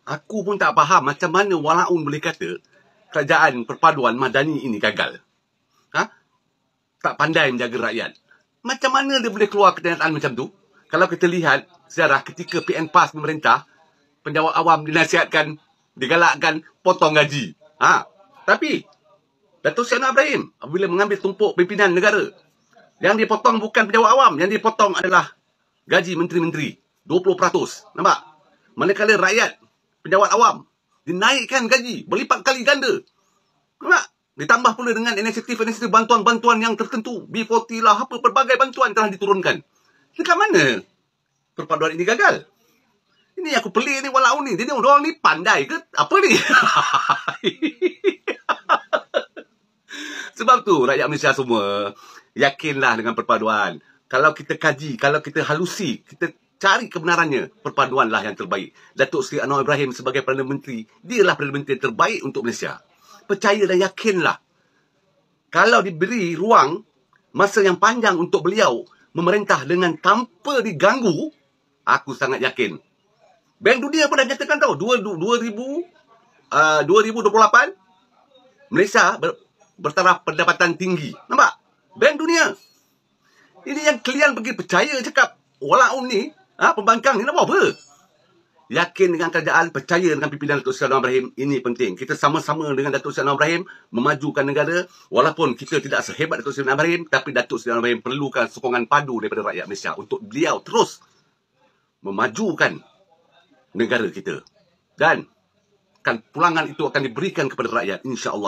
Aku pun tak faham macam mana walaun boleh kata kerajaan perpaduan Madani ini gagal. Tak pandai menjaga rakyat. Macam mana dia boleh keluar kenyataan macam tu? Kalau kita lihat sejarah ketika PN PAS memerintah, penjawat awam dinasihatkan, digalakkan potong gaji. Tapi Datuk Seri Anwar Ibrahim apabila mengambil tumpuk pimpinan negara, yang dipotong bukan penjawat awam, yang dipotong adalah gaji menteri-menteri 20%. Nampak? Manakala rakyat, penjawat awam dinaikkan gaji berlipat kali ganda. Nampak? Ditambah pula dengan inisiatif bantuan-bantuan yang tertentu. B40 lah, apa pelbagai bantuan telah diturunkan. Dekat mana perpaduan ini gagal? Ini aku pelik ni walau ni. Jadi orang ni pandai ke? Apa ni? Sebab tu rakyat Malaysia semua yakinlah dengan perpaduan. Kalau kita kaji, kalau kita halusi, kita cari kebenarannya, perpaduanlah yang terbaik. Datuk Seri Anwar Ibrahim sebagai Perdana Menteri, dialah Perdana Menteri terbaik untuk Malaysia. Percaya dan yakinlah. Kalau diberi ruang, masa yang panjang untuk beliau memerintah dengan tanpa diganggu, aku sangat yakin. Bank Dunia pun dah nyatakan tahu, 2028, Malaysia bertaraf pendapatan tinggi. Nampak? Bank Dunia. Ini yang kalian pergi percaya cakap, walaupun ni, pembangkang ni nak buat apa? Yakin dengan kerajaan, percaya dengan pimpinan Datuk Seri Anwar Ibrahim, ini penting. Kita sama-sama dengan Datuk Seri Anwar Ibrahim memajukan negara, walaupun kita tidak sehebat Datuk Seri Anwar Ibrahim, tapi Datuk Seri Anwar Ibrahim perlukan sokongan padu daripada rakyat Malaysia untuk beliau terus memajukan negara kita. Dan pulangan itu akan diberikan kepada rakyat, insya-Allah.